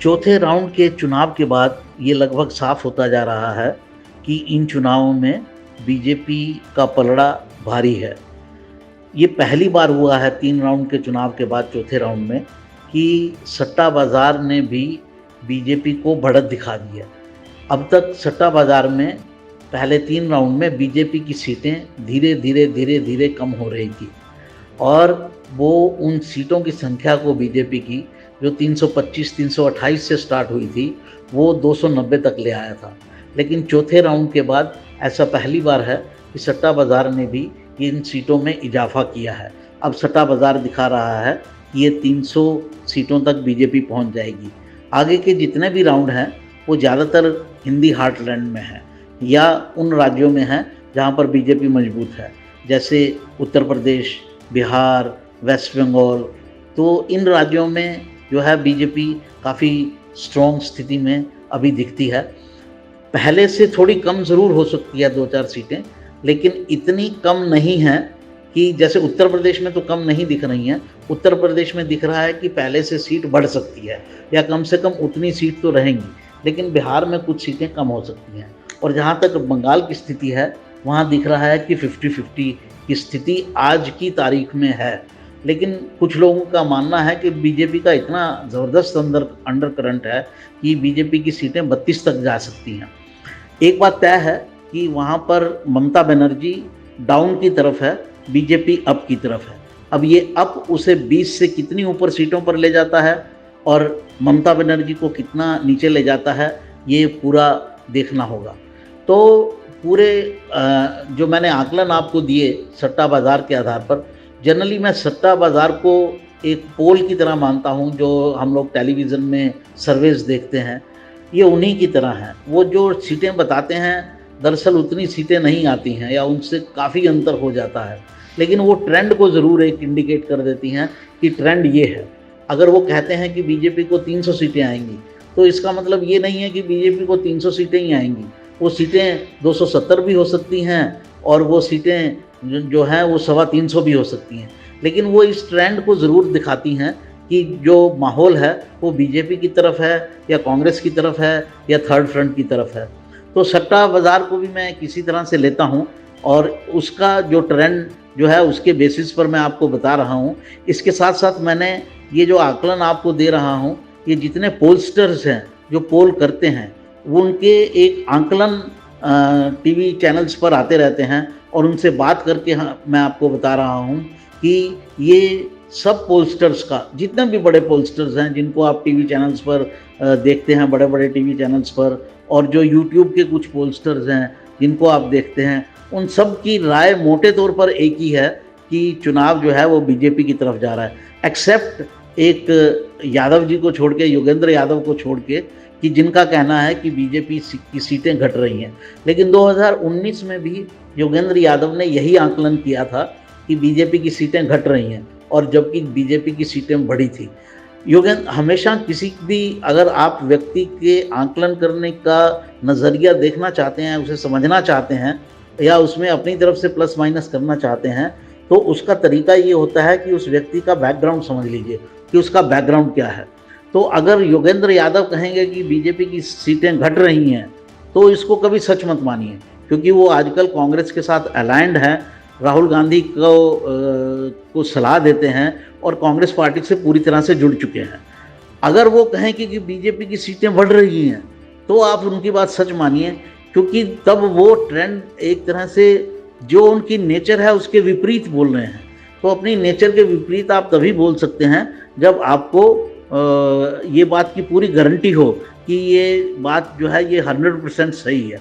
चौथे राउंड के चुनाव के बाद ये लगभग साफ होता जा रहा है कि इन चुनावों में बीजेपी का पलड़ा भारी है। ये पहली बार हुआ है 3 राउंड के चुनाव के बाद चौथे राउंड में कि सट्टा बाज़ार ने भी बीजेपी को बढ़त दिखा दी है। अब तक सट्टा बाज़ार में पहले 3 राउंड में बीजेपी की सीटें धीरे धीरे कम हो रही थी और वो उन सीटों की संख्या को बीजेपी की जो 325-328 से स्टार्ट हुई थी वो 290 तक ले आया था। लेकिन चौथे राउंड के बाद ऐसा पहली बार है कि सट्टा बाज़ार ने भी इन सीटों में इजाफा किया है। अब सट्टा बाज़ार दिखा रहा है कि ये 300 सीटों तक बीजेपी पहुंच जाएगी। आगे के जितने भी राउंड हैं वो ज़्यादातर हिंदी हार्टलैंड में है या उन राज्यों में है जहां पर बीजेपी मजबूत है, जैसे उत्तर प्रदेश, बिहार, वेस्ट बंगाल। तो इन राज्यों में जो है बीजेपी काफ़ी स्ट्रॉन्ग स्थिति में अभी दिखती है। पहले से थोड़ी कम ज़रूर हो सकती है 2-4 सीटें, लेकिन इतनी कम नहीं है कि जैसे उत्तर प्रदेश में तो कम नहीं दिख रही हैं। उत्तर प्रदेश में दिख रहा है कि पहले से सीट बढ़ सकती है या कम से कम उतनी सीट तो रहेंगी, लेकिन बिहार में कुछ सीटें कम हो सकती हैं। और जहाँ तक बंगाल की स्थिति है वहाँ दिख रहा है कि 50-50 की स्थिति आज की तारीख में है। लेकिन कुछ लोगों का मानना है कि बीजेपी का इतना ज़बरदस्त अंडर करंट है कि बीजेपी की सीटें 32 तक जा सकती हैं। एक बात तय है कि वहाँ पर ममता बनर्जी डाउन की तरफ है, बीजेपी अप की तरफ है। अब ये अप उसे 20 से कितनी ऊपर सीटों पर ले जाता है और ममता बनर्जी को कितना नीचे ले जाता है, ये पूरा देखना होगा। तो पूरे जो मैंने आकलन आपको दिए सट्टा बाज़ार के आधार पर, जनरली मैं सट्टा बाज़ार को एक पोल की तरह मानता हूँ। जो हम लोग टेलीविज़न में सर्वेस देखते हैं ये उन्हीं की तरह हैं। वो जो सीटें बताते हैं दरअसल उतनी सीटें नहीं आती हैं या उनसे काफ़ी अंतर हो जाता है, लेकिन वो ट्रेंड को ज़रूर एक इंडिकेट कर देती हैं कि ट्रेंड ये है। अगर वो कहते हैं कि बीजेपी को 300 सीटें आएंगी तो इसका मतलब ये नहीं है कि बीजेपी को 300 सीटें ही आएंगी। वो सीटें 270 भी हो सकती हैं और वो सीटें जो हैं वो 325 भी हो सकती हैं। लेकिन वो इस ट्रेंड को ज़रूर दिखाती हैं कि जो माहौल है वो बीजेपी की तरफ है या कांग्रेस की तरफ है या थर्ड फ्रंट की तरफ है। तो सट्टा बाज़ार को भी मैं किसी तरह से लेता हूँ और उसका जो ट्रेंड जो है उसके बेसिस पर मैं आपको बता रहा हूँ। इसके साथ साथ मैंने ये जो आकलन आपको दे रहा हूँ, ये जितने पोलस्टर्स हैं जो पोल करते हैं वो उनके एक आंकलन टीवी चैनल्स पर आते रहते हैं और उनसे बात करके मैं आपको बता रहा हूँ कि ये सब पोलस्टर्स का, जितने भी बड़े पोलस्टर्स हैं जिनको आप टीवी चैनल्स पर देखते हैं, बड़े बड़े टीवी चैनल्स पर, और जो यूट्यूब के कुछ पोलस्टर्स हैं जिनको आप देखते हैं, उन सब की राय मोटे तौर पर एक ही है कि चुनाव जो है वो बीजेपी की तरफ जा रहा है, एक्सेप्ट एक यादव जी को छोड़ के, योगेंद्र यादव को छोड़ के, कि जिनका कहना है कि बीजेपी की सीटें घट रही हैं। लेकिन 2019 में भी योगेंद्र यादव ने यही आकलन किया था कि बीजेपी की सीटें घट रही हैं और जबकि बीजेपी की सीटें बढ़ी थी। योगेंद्र हमेशा किसी भी, अगर आप व्यक्ति के आकलन करने का नज़रिया देखना चाहते हैं, उसे समझना चाहते हैं या उसमें अपनी तरफ से प्लस माइनस करना चाहते हैं, तो उसका तरीका ये होता है कि उस व्यक्ति का बैकग्राउंड समझ लीजिए कि उसका बैकग्राउंड क्या है। तो अगर योगेंद्र यादव कहेंगे कि बीजेपी की सीटें घट रही हैं तो इसको कभी सच मत मानिए, क्योंकि वो आजकल कांग्रेस के साथ अलाइंड हैं, राहुल गांधी को सलाह देते हैं और कांग्रेस पार्टी से पूरी तरह से जुड़ चुके हैं। अगर वो कहें कि बीजेपी की सीटें बढ़ रही हैं तो आप उनकी बात सच मानिए, क्योंकि तब वो ट्रेंड एक तरह से जो उनकी नेचर है उसके विपरीत बोल रहे हैं। तो अपनी नेचर के विपरीत आप तभी बोल सकते हैं जब आपको ये बात की पूरी गारंटी हो कि ये बात जो है ये 100% सही है।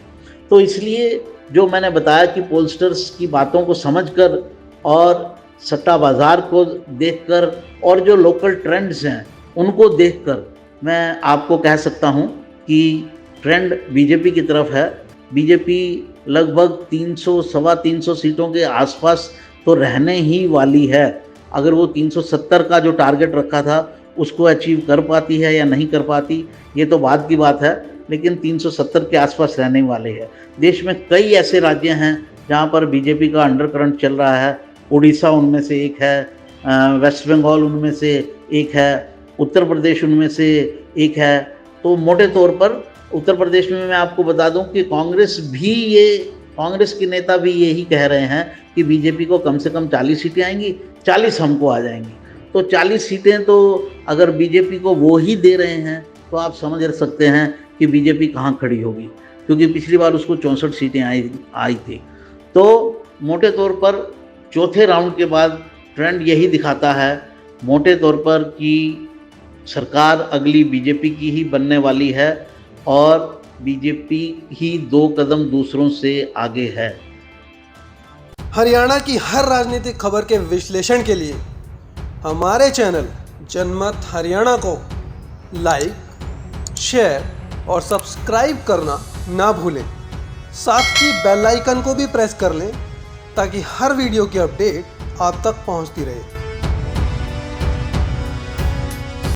तो इसलिए जो मैंने बताया कि पोलस्टर्स की बातों को समझकर और सट्टा बाज़ार को देखकर और जो लोकल ट्रेंड्स हैं उनको देखकर मैं आपको कह सकता हूं कि ट्रेंड बीजेपी की तरफ है। बीजेपी लगभग 300-325 सीटों के आसपास तो रहने ही वाली है। अगर वो 370 का जो टारगेट रखा था उसको अचीव कर पाती है या नहीं कर पाती ये तो बाद की बात है, लेकिन 370 के आसपास रहने वाले हैं। देश में कई ऐसे राज्य हैं जहां पर बीजेपी का अंडर करंट चल रहा है। उड़ीसा उनमें से एक है, वेस्ट बंगाल उनमें से एक है, उत्तर प्रदेश उनमें से एक है, तो मोटे तौर पर उत्तर प्रदेश में मैं आपको बता दूं कि कांग्रेस के नेता भी यही कह रहे हैं कि बीजेपी को कम से कम 40 सीटें आएंगी, 40 हमको आ जाएंगी। तो 40 सीटें तो अगर बीजेपी को वो ही दे रहे हैं तो आप समझ सकते हैं कि बीजेपी कहाँ खड़ी होगी, क्योंकि पिछली बार उसको 64 सीटें आई थी। तो मोटे तौर पर चौथे राउंड के बाद ट्रेंड यही दिखाता है मोटे तौर पर कि सरकार अगली बीजेपी की ही बनने वाली है और बीजेपी ही 2 कदम दूसरों से आगे है। हरियाणा की हर राजनीतिक खबर के विश्लेषण के लिए हमारे चैनल जनमत हरियाणा को लाइक, शेयर और सब्सक्राइब करना ना भूलें। साथ ही बेल आइकन को भी प्रेस कर लें ताकि हर वीडियो की अपडेट आप तक पहुंचती रहे।